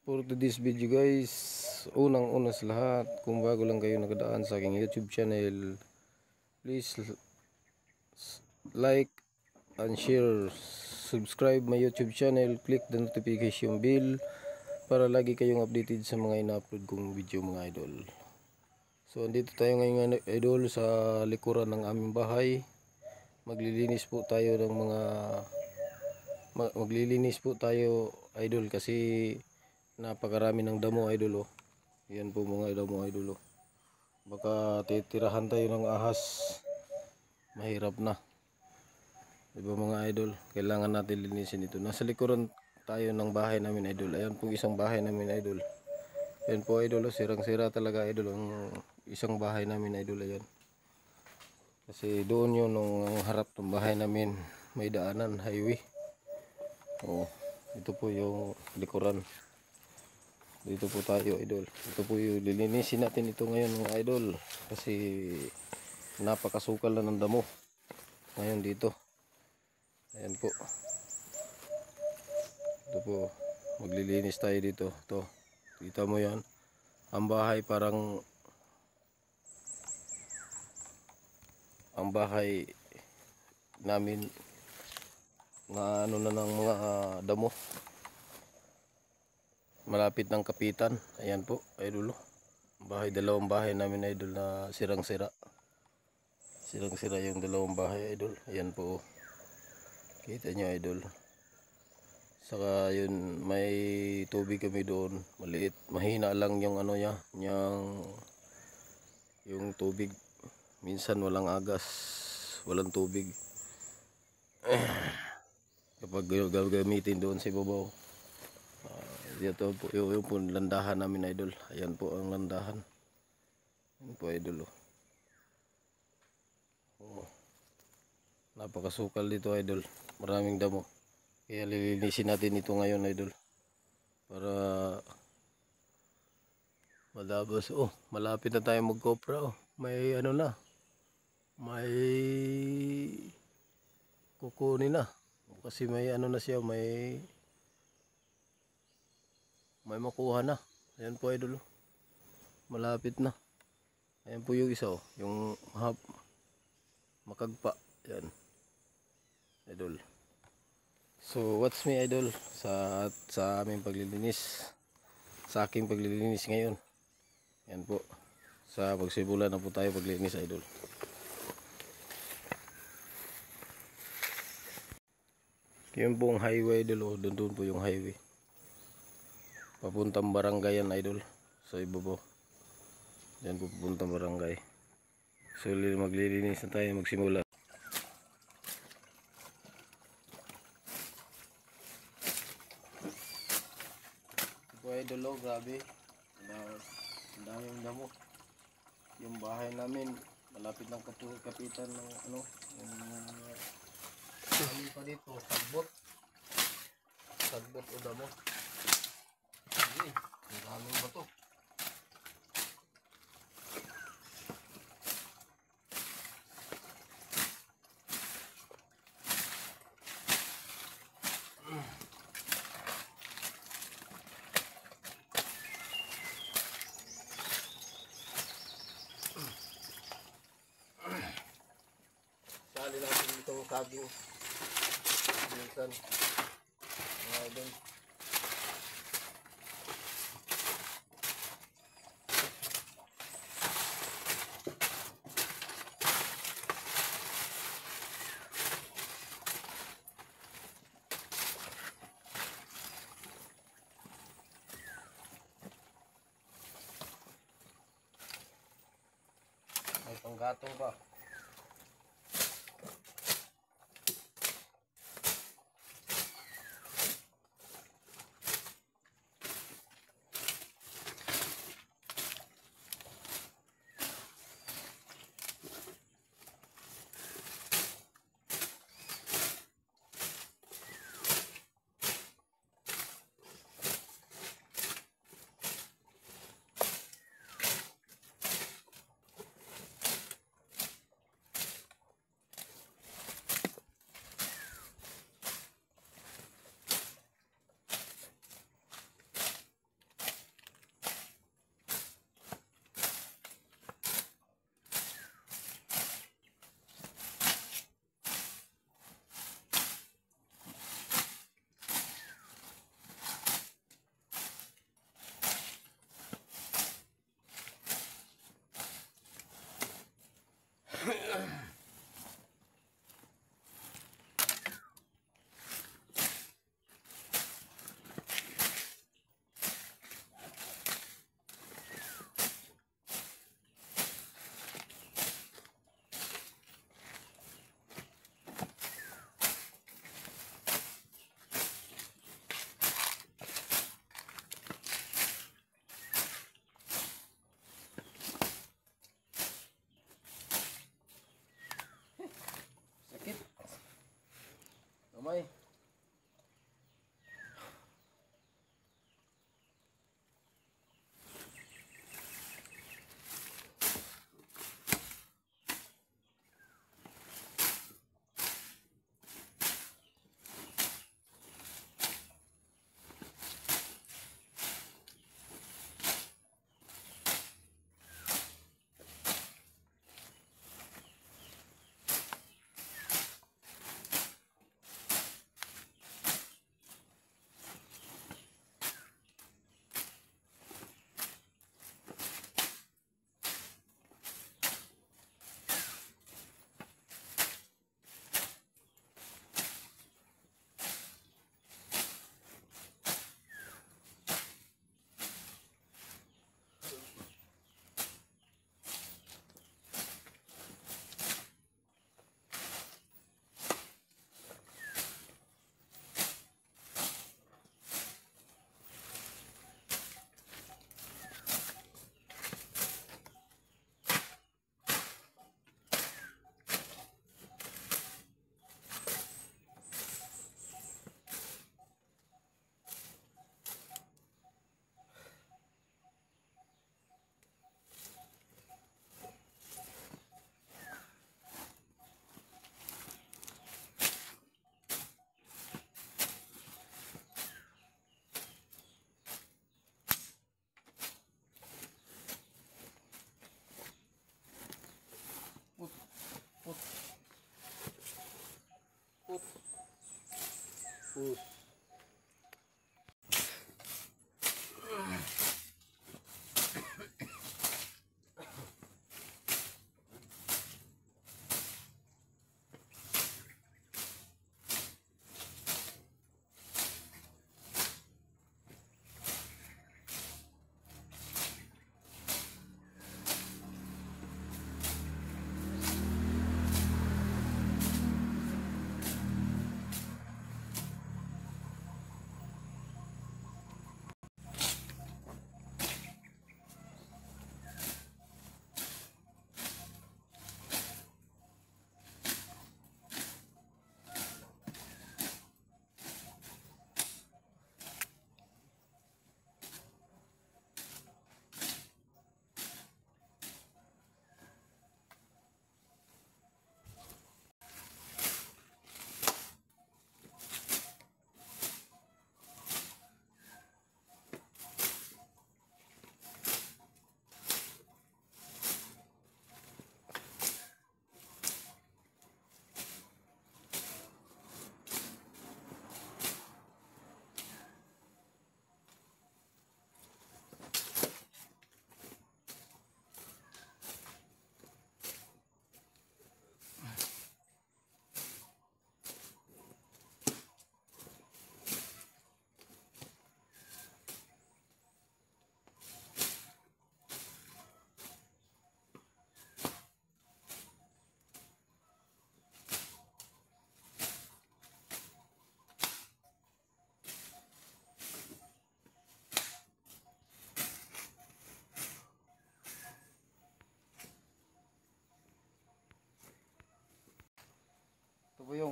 For today's video guys, unang-una sa lahat, kung bago lang kayo nakadaan sa aking YouTube channel, please like and share, subscribe my YouTube channel, click the notification bell para lagi kayong updated sa mga ina-upload kong video mga idol. So andito tayo ngayon idol sa likuran ng aming bahay. Maglilinis po tayo idol kasi napakarami ng damo idol oh. Yan po mga damo idol oh. Baka titirahan tayo ng ahas. Mahirap na. Diba mga idol? Kailangan natin linisin ito. Nasa likuran tayo ng bahay namin idol. Ayan po isang bahay namin idol. Ayan po idol oh. Sirang-sira talaga idol ang isang bahay namin idol. Ayan. Kasi doon yun nung harap ng bahay namin. May daanan, highway. Oh, ito po yung likuran. Dito po tayo idol. Ito po yung lilinisin natin ito ngayon mga idol. Kasi napakasukal na ng damo. Ngayon dito. Ayan po. Ito po. Maglilinis tayo dito. Ito. Kita mo yan. Ang bahay parang ang bahay namin na ano na ng mga damo. Malapit ng kapitan. Ayan po idol. Dalawang bahay namin idol na sirang-sira. Sirang-sira yung dalawang bahay idol. Ayan po. Kita nyo idol. Saka yun may tubig kami doon. Maliit. Mahina lang yung ano niya. Yung tubig. Minsan walang agas. Walang tubig. Kapag gagamitin doon sa ibabaw. Dito po yung po landahan namin idol. Ayan po ang landahan. Ayan po idol oh. Napakasukal dito idol. Maraming damo. Kaya lilinisin natin ito ngayon idol. Para malabas. Oh, malapit na tayo magkopra oh. May ano na. May kukunin na. Kasi may ano na siya, may makuha na. Ayan po idol. Malapit na. Ayan po yung isa oh. Yung makagpa. Ayan. Idol. So watch me idol sa aming paglilinis. Sa aking paglilinis ngayon. Ayan po. Sa pagsimulan na po tayo paglilinis idol. Yun po ang highway idol oh. Doon po yung highway. Papuntang barangay yan idol. Sa ibabaw. Yan po papuntang barangay. So maglilinis na tayo magsimula. Ito po idol oh. Grabe. Ang daming damo. Yung bahay namin malapit ng kapitan ng ano. Yung pa dito. Sagbot o damo. Ang daming bato. Sali natin itong saging. Minsan. Mga doon. May panggatong pa.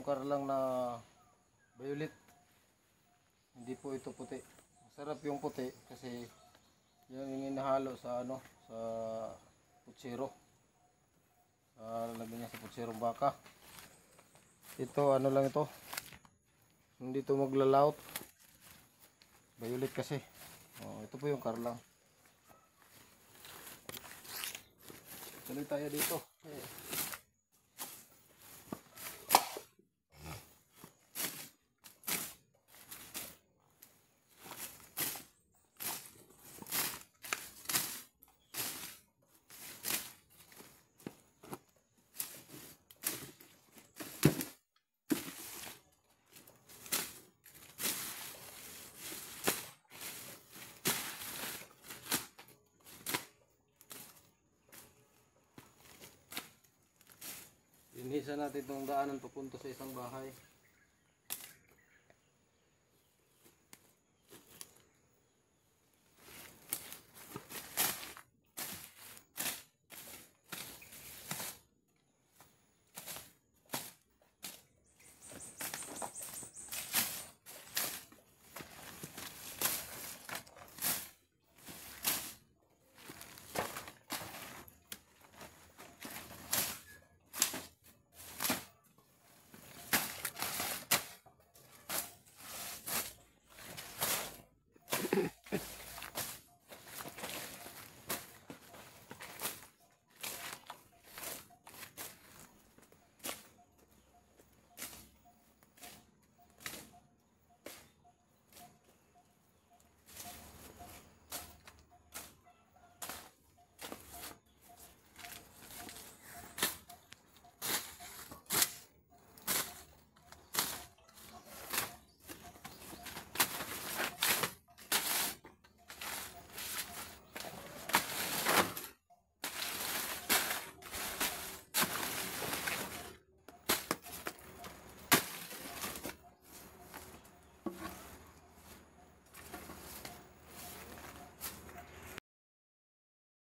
yung karlang na violet. Hindi po ito puti. Masarap yung puti kasi yan yung inahalo sa ano, sa putsero. Lagyan niya sa putserong baka. Ito ano lang ito. Hindi ito maglalaot. Violet kasi. Oh, ito po yung karlang. Tuloy tayo dito. Inisa natin itong daanan papunta sa isang bahay.